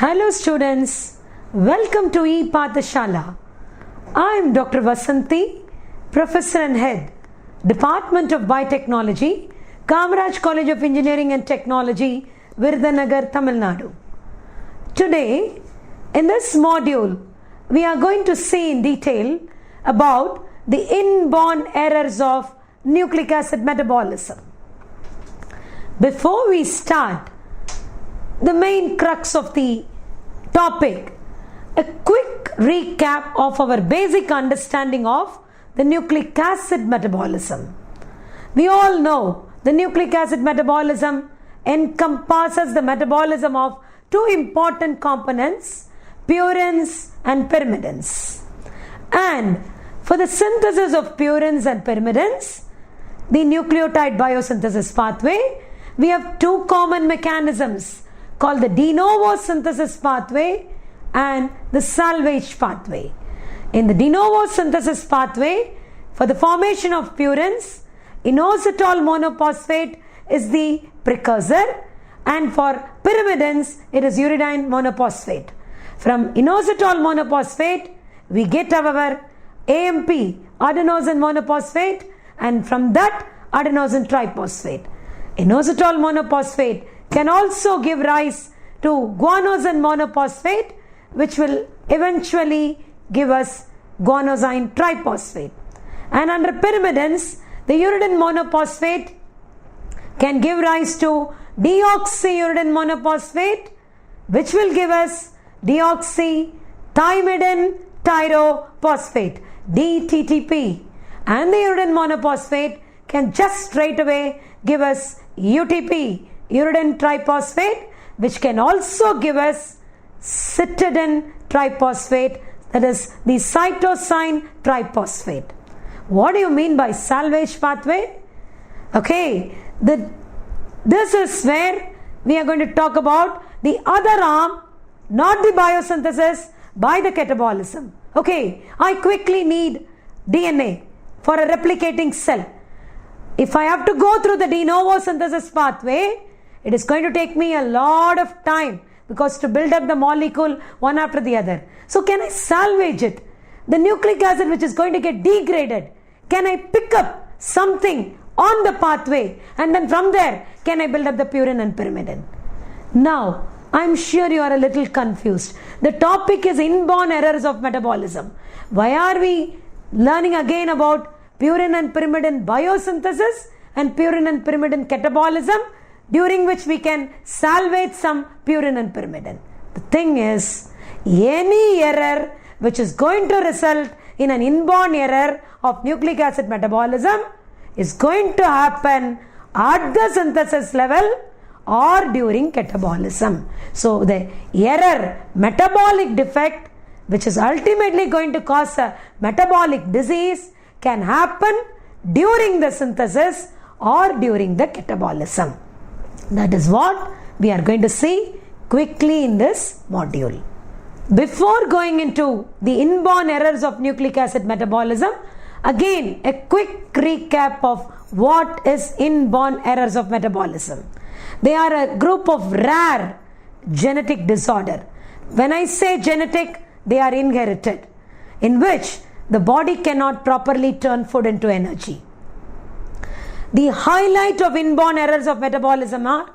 Hello students, welcome to E-Pathashala. I am Dr. Vasanthi, Professor and Head, Department of Biotechnology, Kamaraj College of Engineering and Technology, Virudhunagar, Tamil Nadu. Today, in this module, we are going to see in detail about the inborn errors of nucleic acid metabolism. Before we start the main crux of the topic, a quick recap of our basic understanding of the nucleic acid metabolism. We all know the nucleic acid metabolism encompasses the metabolism of two important components, purines and pyrimidines. And for the synthesis of purines and pyrimidines, the nucleotide biosynthesis pathway, we have two common mechanisms called the de novo synthesis pathway and the salvage pathway. In the de novo synthesis pathway, for the formation of purines, inositol monophosphate is the precursor, and for pyrimidines, it is uridine monophosphate. From inositol monophosphate, we get our AMP, adenosine monophosphate, and from that, adenosine triphosphate. Inositol monophosphate can also give rise to guanosine monophosphate, which will eventually give us guanosine triphosphate. And under pyrimidines, the uridine monophosphate can give rise to deoxyuridine monophosphate, which will give us deoxythymidine tyrophosphate, DTTP. And the uridine monophosphate can just straight away give us UTP, uridine triphosphate, which can also give us cytidine triphosphate, that is the cytosine triphosphate. What do you mean by salvage pathway? Okay, this is where we are going to talk about the other arm, not the biosynthesis, by the catabolism. Okay, I quickly need DNA for a replicating cell. If I have to go through the de novo synthesis pathway, it is going to take me a lot of time because to build up the molecule one after the other. So can I salvage it? The nucleic acid which is going to get degraded, can I pick up something on the pathway and then from there can I build up the purine and pyrimidine? Now, I'm sure you are a little confused. The topic is inborn errors of metabolism. Why are we learning again about purine and pyrimidine biosynthesis and purine and pyrimidine catabolism, during which we can salvage some purine and pyrimidine? The thing is, any error which is going to result in an inborn error of nucleic acid metabolism is going to happen at the synthesis level or during catabolism. So the error, metabolic defect, which is ultimately going to cause a metabolic disease, can happen during the synthesis or during the catabolism. That is what we are going to see quickly in this module. Before going into the inborn errors of nucleic acid metabolism, again a quick recap of what is inborn errors of metabolism. They are a group of rare genetic disorder. When I say genetic, they are inherited, in which the body cannot properly turn food into energy. The highlight of inborn errors of metabolism are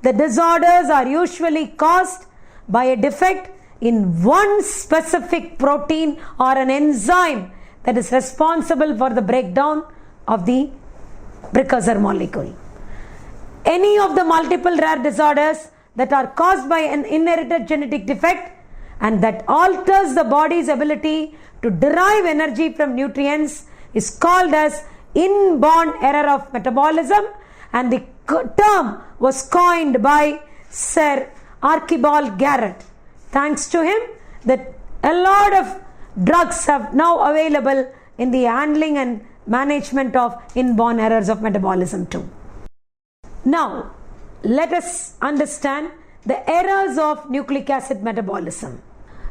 the disorders are usually caused by a defect in one specific protein or an enzyme that is responsible for the breakdown of the precursor molecule. Any of the multiple rare disorders that are caused by an inherited genetic defect and that alters the body's ability to derive energy from nutrients is called as inborn error of metabolism, and the term was coined by Sir Archibald Garrett. Thanks to him, that a lot of drugs are now available in the handling and management of inborn errors of metabolism too. Now, let us understand the errors of nucleic acid metabolism.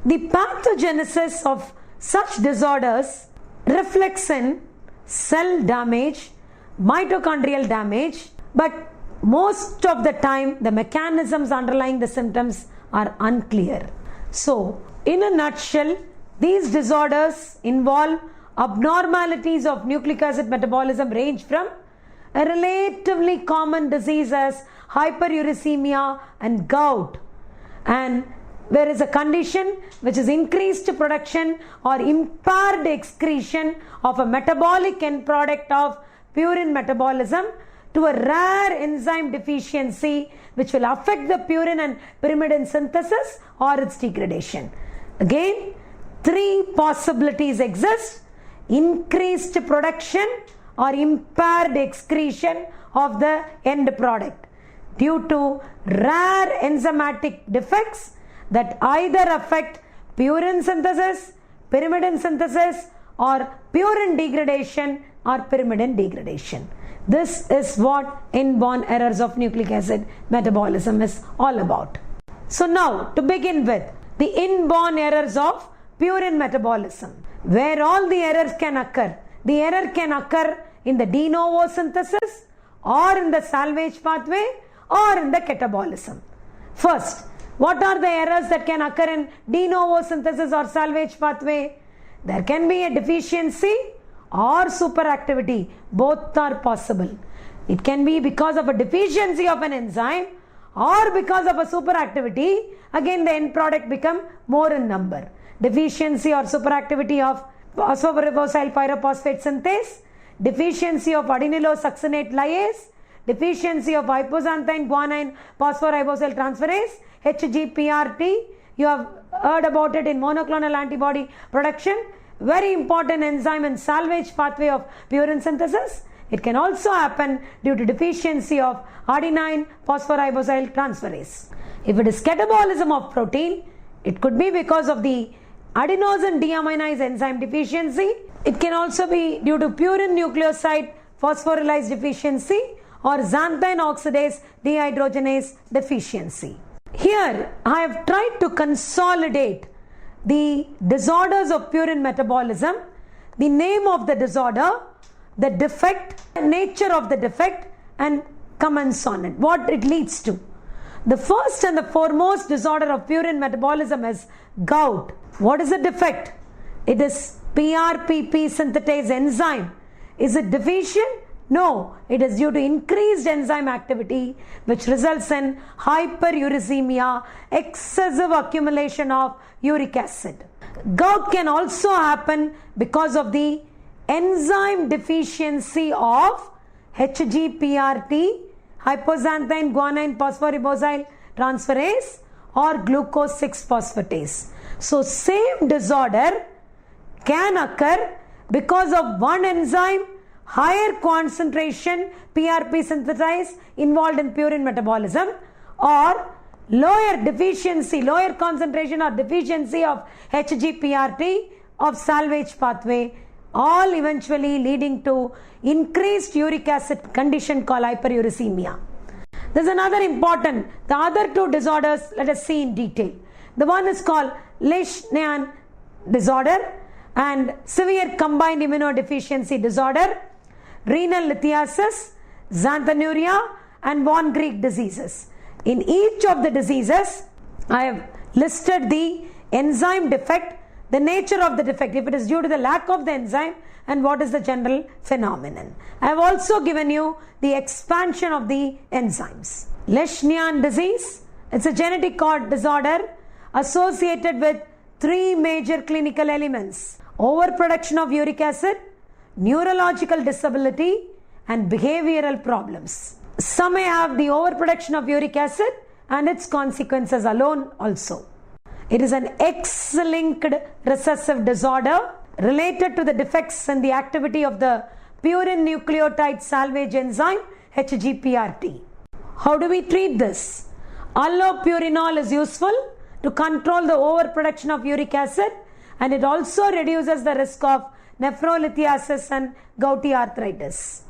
The pathogenesis of such disorders reflects in cell damage, mitochondrial damage, but most of the time the mechanisms underlying the symptoms are unclear. So, in a nutshell, these disorders involve abnormalities of nucleic acid metabolism range from a relatively common disease as hyperuricemia and gout, and there is a condition which is increased production or impaired excretion of a metabolic end product of purine metabolism, to a rare enzyme deficiency which will affect the purine and pyrimidine synthesis or its degradation. Again, three possibilities exist: increased production or impaired excretion of the end product due to rare enzymatic defects that either affect purine synthesis, pyrimidine synthesis, or purine degradation or pyrimidine degradation. This is what inborn errors of nucleic acid metabolism is all about. So now, to begin with, the inborn errors of purine metabolism. Where all the errors can occur. The error can occur in the de novo synthesis, or in the salvage pathway, or in the catabolism. First, what are the errors that can occur in de novo synthesis or salvage pathway? There can be a deficiency or superactivity. Both are possible. It can be because of a deficiency of an enzyme or because of a superactivity. Again, the end product become more in number. Deficiency or superactivity of phosphoribosyl pyrophosphate synthase, deficiency of adenylosuccinate lyase, deficiency of hypoxanthine guanine phosphoribosyl transferase, HGPRT. You have heard about it in monoclonal antibody production. Very important enzyme in salvage pathway of purine synthesis. It can also happen due to deficiency of adenine phosphoribosyl transferase. If it is catabolism of protein, it could be because of the adenosine deaminase enzyme deficiency. It can also be due to purine nucleoside phosphorylase deficiency or xanthine oxidase dehydrogenase deficiency. Here, I have tried to consolidate the disorders of purine metabolism, the name of the disorder, the defect, the nature of the defect, and comments on it, what it leads to. The first and the foremost disorder of purine metabolism is gout. What is the defect? It is PRPP synthetase enzyme. Is it deficient? No, it is due to increased enzyme activity which results in hyperuricemia, excessive accumulation of uric acid. Gout can also happen because of the enzyme deficiency of HGPRT, hypoxanthine guanine phosphoribosyl transferase, or glucose 6-phosphatase. So same disorder can occur because of one enzyme, higher concentration PRP synthase involved in purine metabolism, or lower deficiency, lower concentration or deficiency of HGPRT of salvage pathway, all eventually leading to increased uric acid condition called hyperuricemia. There's another important, the other two disorders, let us see in detail. The one is called Lesch-Nyhan disorder and severe combined immunodeficiency disorder, Renal Lithiasis, Xanthinuria, and von Greek diseases. In each of the diseases, I have listed the enzyme defect, the nature of the defect, if it is due to the lack of the enzyme, and what is the general phenomenon. I have also given you the expansion of the enzymes. Lesch-Nyhan disease, it's a genetic disorder associated with three major clinical elements: overproduction of uric acid, neurological disability, and behavioral problems. Some may have the overproduction of uric acid and its consequences alone also. It is an X-linked recessive disorder related to the defects in the activity of the purine nucleotide salvage enzyme HGPRT. How do we treat this? Allopurinol is useful to control the overproduction of uric acid, and it also reduces the risk of nephrolithiasis and gouty arthritis.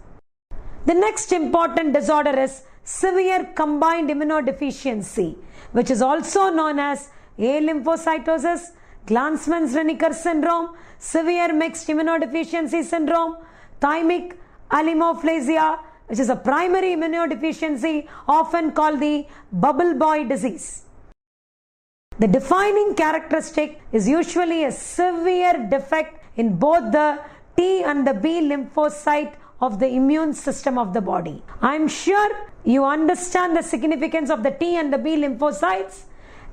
The next important disorder is severe combined immunodeficiency, which is also known as A lymphocytosis, Glanzmann-Schwenniker syndrome, severe mixed immunodeficiency syndrome, thymic alemophilia, which is a primary immunodeficiency often called the bubble boy disease. The defining characteristic is usually a severe defect in both the T and the B lymphocyte of the immune system of the body. I am sure you understand the significance of the T and the B lymphocytes,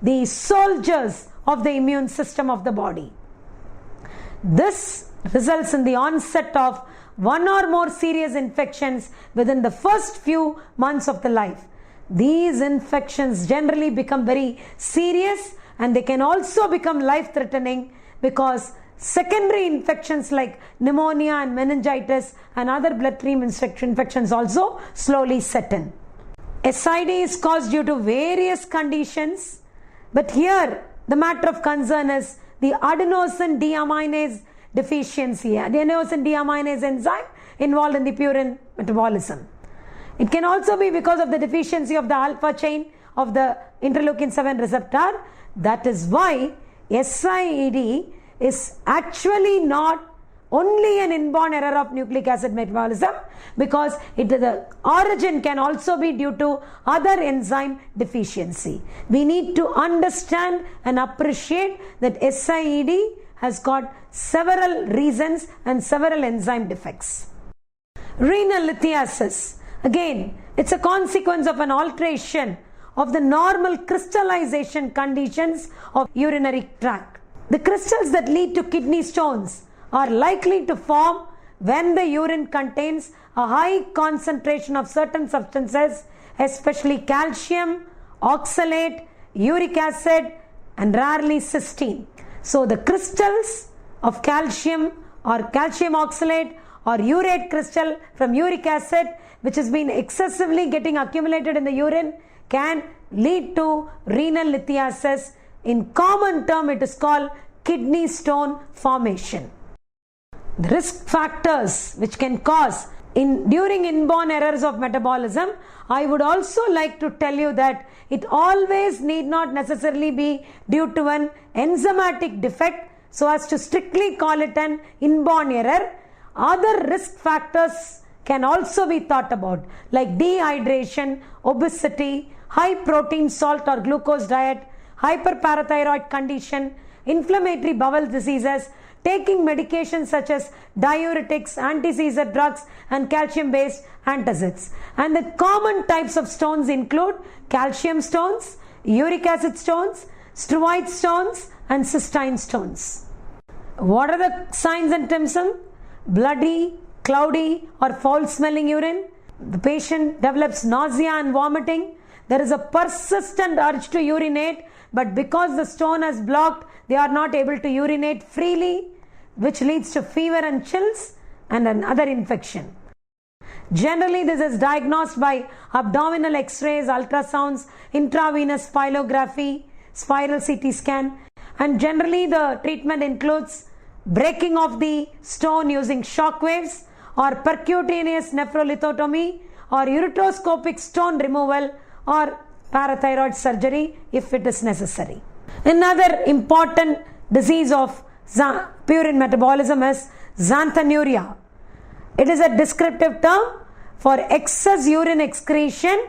the soldiers of the immune system of the body. This results in the onset of one or more serious infections within the first few months of the life. These infections generally become very serious, and they can also become life-threatening because secondary infections like pneumonia and meningitis and other bloodstream infections also slowly set in. SCID is caused due to various conditions, but here the matter of concern is the adenosine deaminase deficiency, adenosine deaminase enzyme involved in the purine metabolism. It can also be because of the deficiency of the alpha chain of the interleukin 7 receptor. That is why SCID is actually not only an inborn error of nucleic acid metabolism, because the origin can also be due to other enzyme deficiency. We need to understand and appreciate that SCID has got several reasons and several enzyme defects. Renal lithiasis. Again, it's a consequence of an alteration of the normal crystallization conditions of urinary tract. The crystals that lead to kidney stones are likely to form when the urine contains a high concentration of certain substances, especially calcium, oxalate, uric acid, and rarely cysteine. So the crystals of calcium or calcium oxalate or urate crystal from uric acid, which has been excessively getting accumulated in the urine, can lead to renal lithiasis. In common term, it is called kidney stone formation. The risk factors which can cause during inborn errors of metabolism, I would also like to tell you that it always need not necessarily be due to an enzymatic defect so as to strictly call it an inborn error. Other risk factors can also be thought about, like dehydration, obesity, high protein, salt or glucose diet, hyperparathyroid condition, inflammatory bowel diseases, taking medications such as diuretics, anti-seizure drugs and calcium-based antacids. And the common types of stones include calcium stones, uric acid stones, steroid stones and cystine stones. What are the signs and symptoms? Bloody, cloudy or foul smelling urine. The patient develops nausea and vomiting. There is a persistent urge to urinate, but because the stone has blocked, they are not able to urinate freely, which leads to fever and chills and another infection. Generally, this is diagnosed by abdominal x-rays, ultrasounds, intravenous spirography, spiral CT scan, and generally the treatment includes breaking of the stone using shock waves or percutaneous nephrolithotomy or ureteroscopic stone removal or parathyroid surgery if it is necessary. Another important disease of purine metabolism is Xanthinuria. It is a descriptive term for excess urine excretion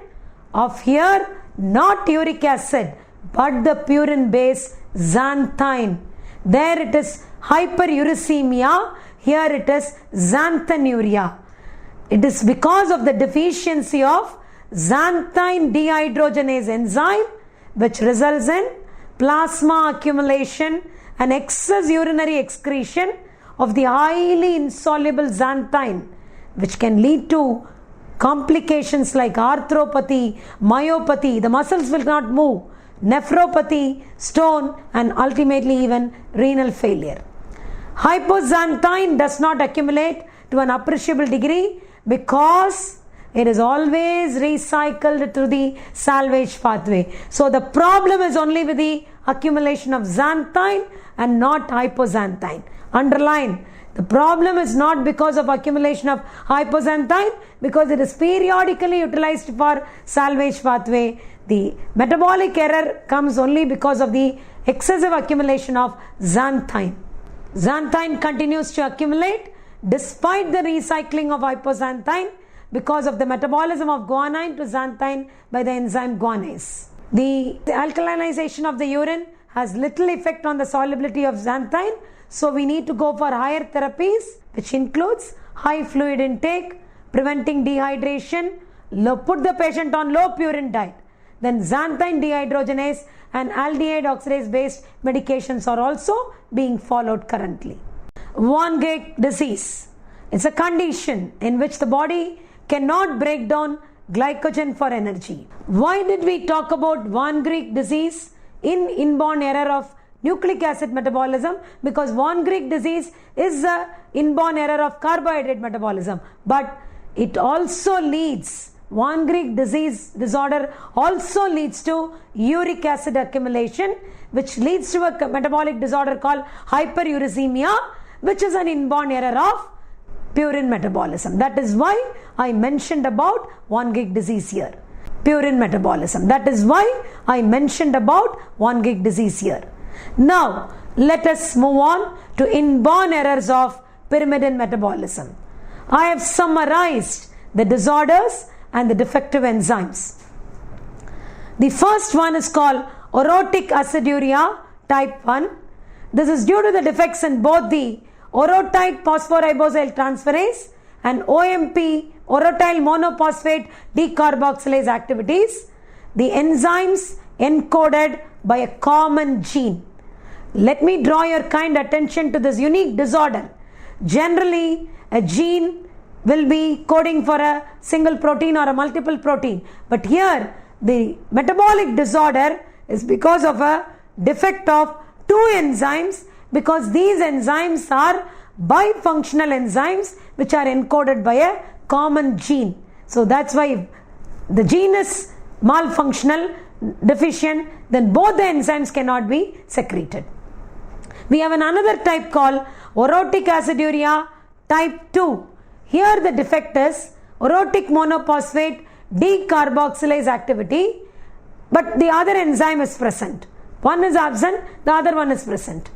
of here not uric acid but the purine base xanthine. There it is hyperuricemia, here it is Xanthinuria. It is because of the deficiency of xanthine dehydrogenase enzyme, which results in plasma accumulation and excess urinary excretion of the highly insoluble xanthine, which can lead to complications like arthropathy, myopathy, the muscles will not move, nephropathy, stone, and ultimately even renal failure. Hypoxanthine does not accumulate to an appreciable degree because it is always recycled through the salvage pathway. So the problem is only with the accumulation of xanthine and not hypoxanthine. Underline, the problem is not because of accumulation of hypoxanthine, because it is periodically utilized for salvage pathway. The metabolic error comes only because of the excessive accumulation of xanthine. Xanthine continues to accumulate despite the recycling of hypoxanthine because of the metabolism of guanine to xanthine by the enzyme guanase. The alkalinization of the urine has little effect on the solubility of xanthine. So we need to go for higher therapies, which includes high fluid intake, preventing dehydration, put the patient on low purine diet. Then xanthine dehydrogenase and aldehyde oxidase based medications are also being followed currently. Van Gogh disease. It's a condition in which the body cannot break down glycogen for energy. Why did we talk about Van Gogh disease in inborn error of nucleic acid metabolism? Because Van Gogh disease is an inborn error of carbohydrate metabolism, but it also leads, Van Gogh disease disorder also leads to uric acid accumulation, which leads to a metabolic disorder called hyperuricemia, which is an inborn error of purine metabolism. That is why I mentioned about Van Gogh disease here. Purine metabolism. That is why I mentioned about Van Gogh disease here. Now, let us move on to inborn errors of pyrimidine metabolism. I have summarized the disorders and the defective enzymes. The first one is called Orotic Aciduria type 1. This is due to the defects in both the orotype phosphoribosyl transferase and OMP, orotyl monophosphate decarboxylase activities. The enzymes encoded by a common gene. Let me draw your kind attention to this unique disorder. Generally, a gene will be coding for a single protein or a multiple protein. But here, the metabolic disorder is because of a defect of two enzymes, because these enzymes are bifunctional enzymes which are encoded by a common gene. So that's why the gene is malfunctional, deficient, then both the enzymes cannot be secreted. We have another type called Orotic Aciduria type 2. Here the defect is orotic monophosphate decarboxylase activity, but the other enzyme is present. One is absent, the other one is present.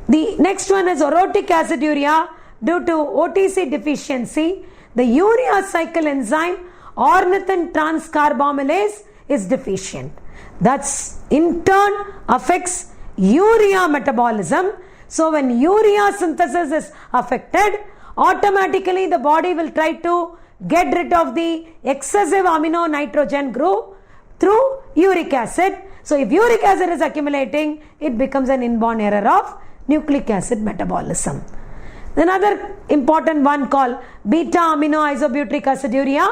The next one is Orotic Aciduria due to OTC deficiency. The urea cycle enzyme ornithine transcarbamylase is deficient. That's in turn affects urea metabolism. So when urea synthesis is affected, automatically the body will try to get rid of the excessive amino nitrogen group through uric acid. So if uric acid is accumulating, it becomes an inborn error of nucleic acid metabolism. Another important one called beta amino isobutyric aciduria.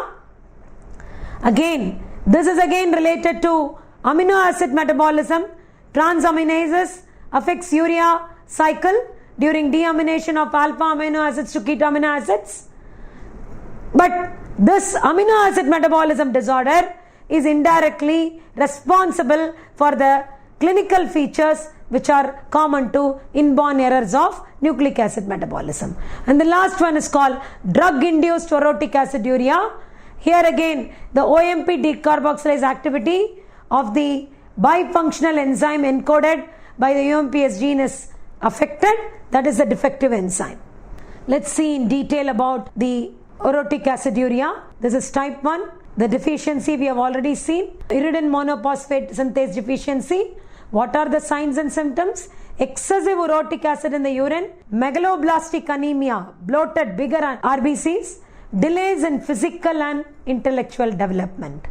Again, this is again related to amino acid metabolism. Transaminases affects urea cycle during deamination of alpha amino acids to keto amino acids. But this amino acid metabolism disorder is indirectly responsible for the clinical features which are common to inborn errors of nucleic acid metabolism. And the last one is called drug-induced orotic aciduria. Here again, the OMP decarboxylase activity of the bifunctional enzyme encoded by the UMPS gene is affected. That is the defective enzyme. Let's see in detail about the orotic aciduria. This is type 1. The deficiency we have already seen. Iridium monophosphate synthase deficiency. What are the signs and symptoms? Excessive orotic acid in the urine, megaloblastic anemia, bloated, bigger RBCs, delays in physical and intellectual development.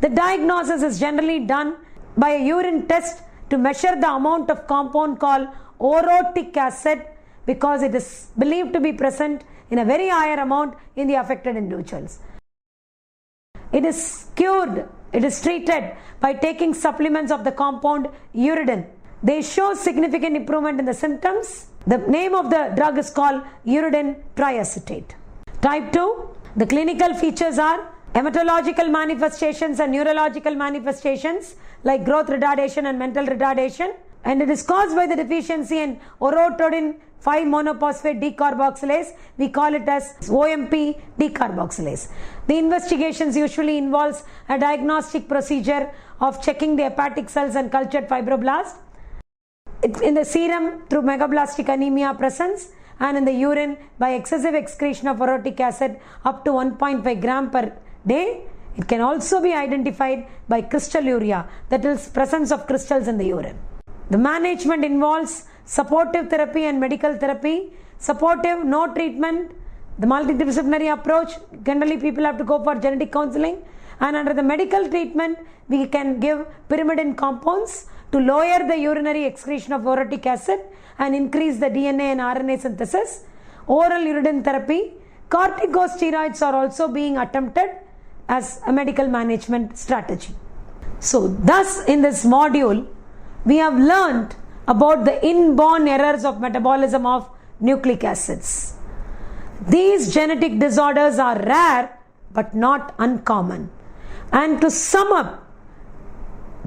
The diagnosis is generally done by a urine test to measure the amount of compound called orotic acid, because it is believed to be present in a very higher amount in the affected individuals. It is cured, it is treated by taking supplements of the compound uridine. They show significant improvement in the symptoms. The name of the drug is called uridine triacetate. Type 2, the clinical features are hematological manifestations and neurological manifestations like growth retardation and mental retardation, and it is caused by the deficiency in orotodin 5 monophosphate decarboxylase. We call it as OMP decarboxylase. The investigations usually involves a diagnostic procedure of checking the hepatic cells and cultured fibroblasts. In the serum through megablastic anemia presence, and in the urine by excessive excretion of orotic acid up to 1.5 gram per day. It can also be identified by crystalluria, that is presence of crystals in the urine. The management involves supportive therapy and medical therapy. Supportive, no treatment. The multidisciplinary approach, generally people have to go for genetic counseling. And under the medical treatment, we can give pyrimidine compounds to lower the urinary excretion of orotic acid and increase the DNA and RNA synthesis. Oral uridine therapy. Corticosteroids are also being attempted as a medical management strategy. So, thus in this module, we have learned about the inborn errors of metabolism of nucleic acids. These genetic disorders are rare but not uncommon. And to sum up,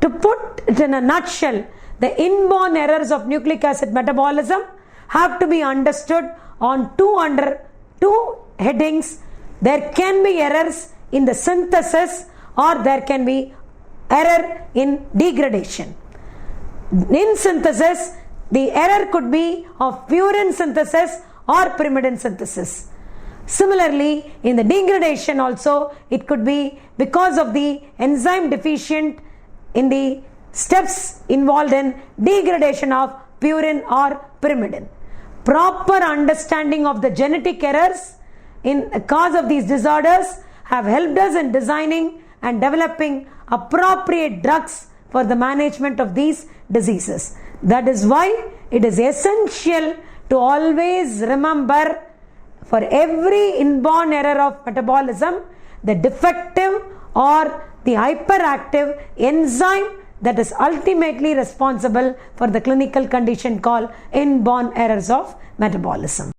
to put it in a nutshell, the inborn errors of nucleic acid metabolism have to be understood on two headings. There can be errors in the synthesis or there can be error in degradation. In synthesis, the error could be of purine synthesis or pyrimidine synthesis. Similarly, in the degradation also, it could be because of the enzyme deficient in the steps involved in degradation of purine or pyrimidine. Proper understanding of the genetic errors in the cause of these disorders have helped us in designing and developing appropriate drugs for the management of these diseases. That is why it is essential to always remember, for every inborn error of metabolism, the defective or the hyperactive enzyme that is ultimately responsible for the clinical condition called inborn errors of metabolism.